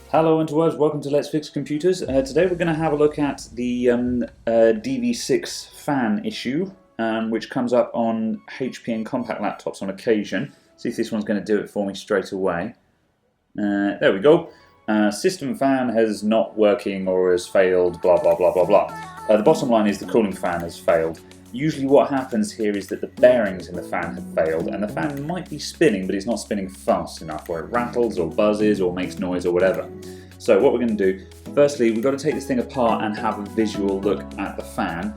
Hello interwebs, welcome to Let's Fix Computers. Today we're going to have a look at the dv6 fan issue, which comes up on HP and Compaq laptops on occasion. See if this one's going to do it for me straight away. There we go. System fan has not working or has failed, blah blah blah blah blah. The bottom line is the cooling fan has failed. Usually what happens here is that the bearings in the fan have failed and the fan might be spinning, but it's not spinning fast enough, or it rattles or buzzes or makes noise or whatever. So what we're going to do, firstly we've got to take this thing apart and have a visual look at the fan,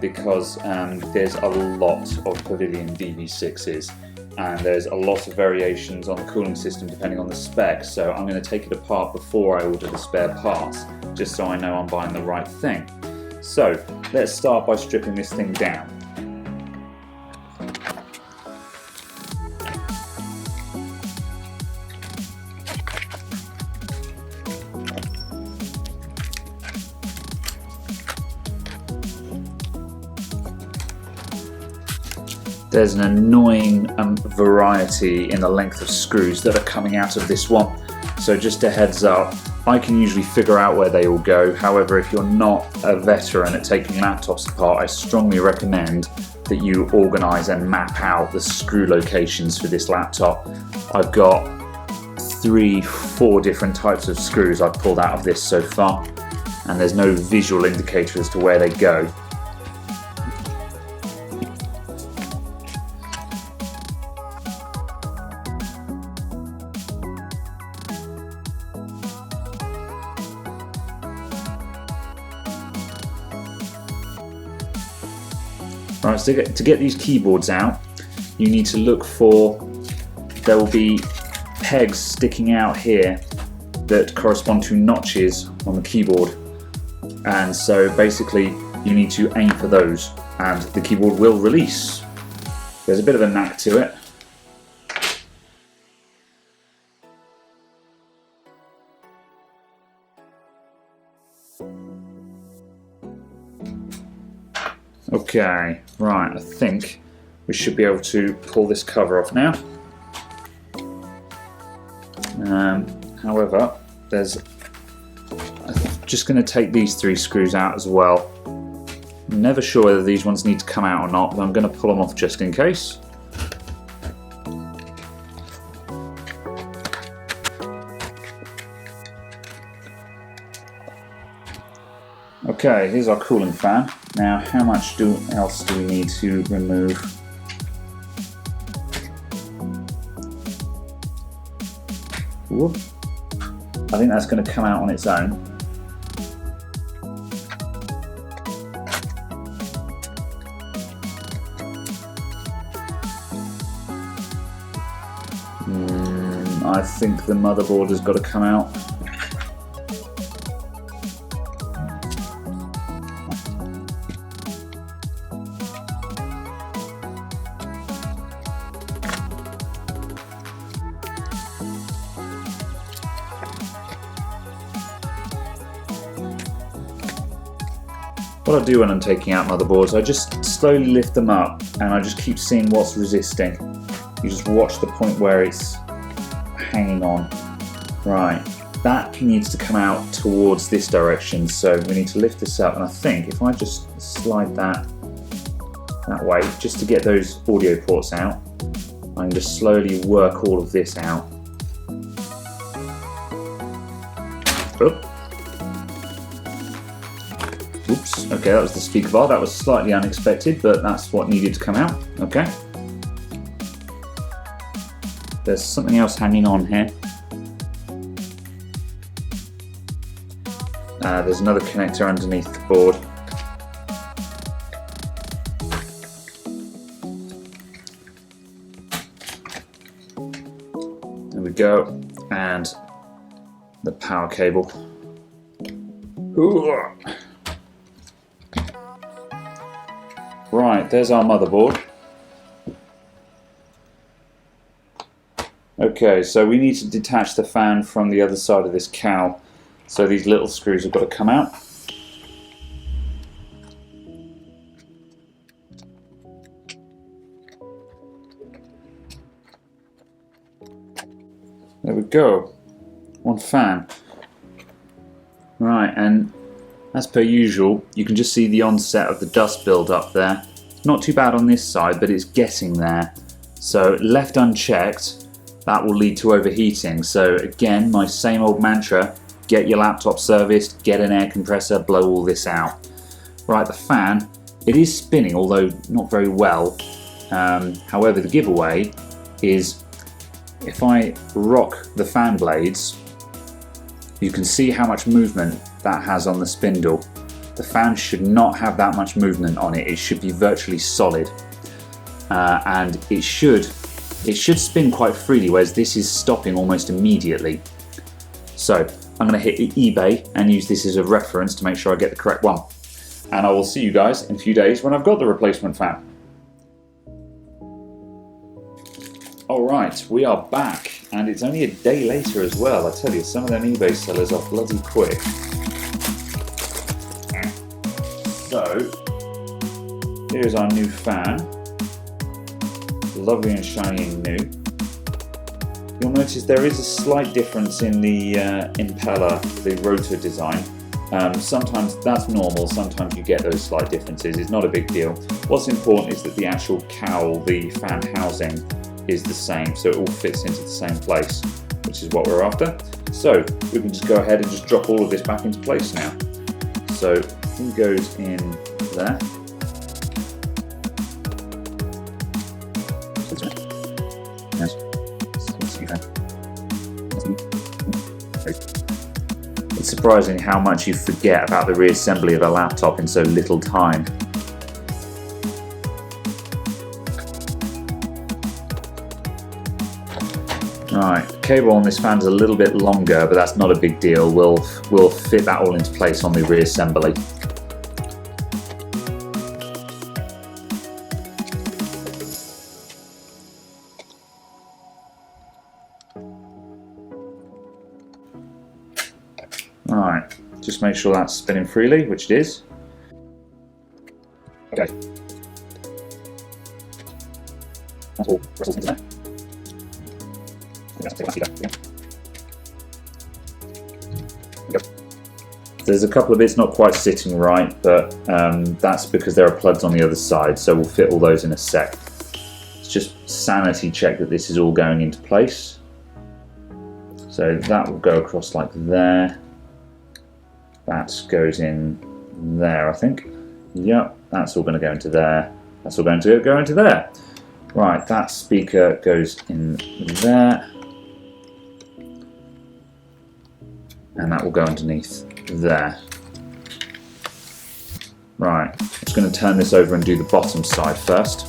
because there's a lot of Pavilion dv6s and there's a lot of variations on the cooling system depending on the specs, so I'm going to take it apart before I order the spare parts, just so I know I'm buying the right thing. So let's start by stripping this thing down. There's an annoying variety in the length of screws that are coming out of this one, so just a heads up. I can usually figure out where they all go. However, if you're not a veteran at taking laptops apart, I strongly recommend that you organise and map out the screw locations for this laptop. I've got 3-4 different types of screws I've pulled out of this so far, and there's no visual indicator as to where they go. Right, so to get these keyboards out, you need to look for, there will be pegs sticking out here that correspond to notches on the keyboard, and so basically you need to aim for those and the keyboard will release. There's a bit of a knack to it. Okay, right, I think we should be able to pull this cover off now. However, I'm just going to take these 3 screws out as well. I'm never sure whether these ones need to come out or not, but I'm going to pull them off just in case. Okay, here's our cooling fan. Now, how much else do we need to remove? Whoop. I think that's going to come out on its own. I think the motherboard has got to come out. What I do when I'm taking out motherboards, I just slowly lift them up and I just keep seeing what's resisting. You just watch the point where it's hanging on. Right, that needs to come out towards this direction, so we need to lift this up, and I think if I just slide that way, just to get those audio ports out, I can just slowly work all of this out. Oop. Oops, okay, that was the speaker bar. That was slightly unexpected, but that's what needed to come out. Okay. There's something else hanging on here. There's another connector underneath the board. There we go. And the power cable. Ooh. Right, there's our motherboard. Okay, so we need to detach the fan from the other side of this cowl. So these little screws have got to come out. There we go. One fan. Right, and as per usual, you can just see the onset of the dust build up there. Not too bad on this side, but it's getting there. So left unchecked, that will lead to overheating. So again, my same old mantra, get your laptop serviced, get an air compressor, blow all this out. Right, the fan, it is spinning, although not very well. However, the giveaway is if I rock the fan blades, you can see how much movement that has on the spindle. The fan should not have that much movement on it. It should be virtually solid, and it should spin quite freely, whereas this is stopping almost immediately. So I'm going to hit eBay and use this as a reference to make sure I get the correct one. And I will see you guys in a few days when I've got the replacement fan. Alright, we are back, and it's only a day later as well. I tell you, some of them eBay sellers are bloody quick. So, here's our new fan. Lovely and shiny and new. You'll notice there is a slight difference in the impeller, the rotor design. Sometimes that's normal, sometimes you get those slight differences. It's not a big deal. What's important is that the actual cowl, the fan housing, is the same, so it all fits into the same place, which is what we're after. So we can just go ahead and just drop all of this back into place now. So it goes in there. It's surprising how much you forget about the reassembly of a laptop in so little time. Right, the cable on this fan is a little bit longer, but that's not a big deal. We'll fit that all into place on the reassembly. Right, just make sure that's spinning freely, which it is. Okay. That's all wrestles into there. There's a couple of bits not quite sitting right, but that's because there are plugs on the other side, so we'll fit all those in a sec. It's just sanity check that this is all going into place. So that will go across like there. That goes in there, I think. Yep, that's all going to go into there. That's all going to go into there. Right, that speaker goes in there. And that will go underneath there. Right, I'm just going to turn this over and do the bottom side first.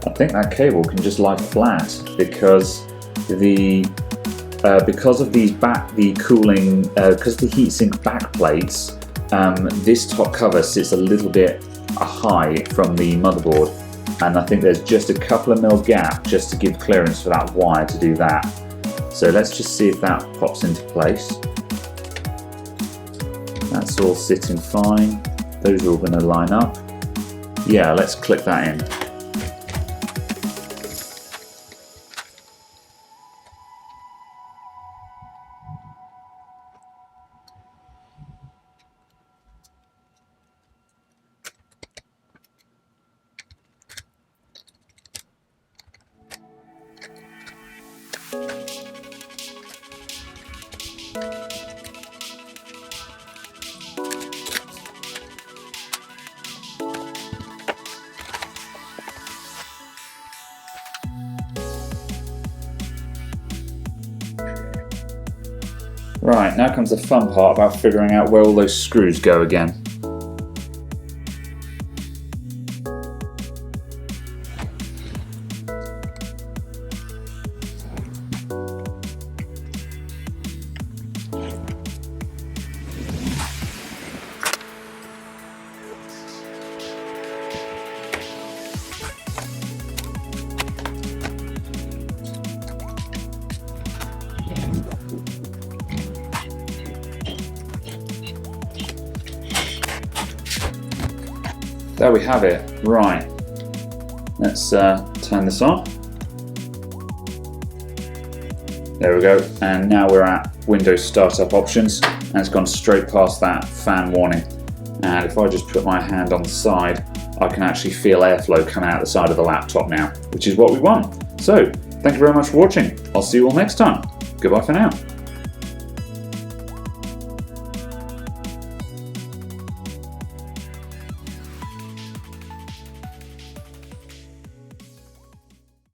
I think that cable can just lie flat because of these because the heatsink back plates, this top cover sits a little bit high from the motherboard, and I think there's just a couple of mil gap just to give clearance for that wire to do that. So let's just see if that pops into place. That's all sitting fine. Those are all going to line up. Yeah, let's click that in. Right, now comes the fun part about figuring out where all those screws go again. there we have it. Right, let's turn this on. There we go, and now we're at Windows Startup Options, and it's gone straight past that fan warning. And if I just put my hand on the side, I can actually feel airflow come out the side of the laptop now, which is what we want. So, thank you very much for watching. I'll see you all next time. Goodbye for now.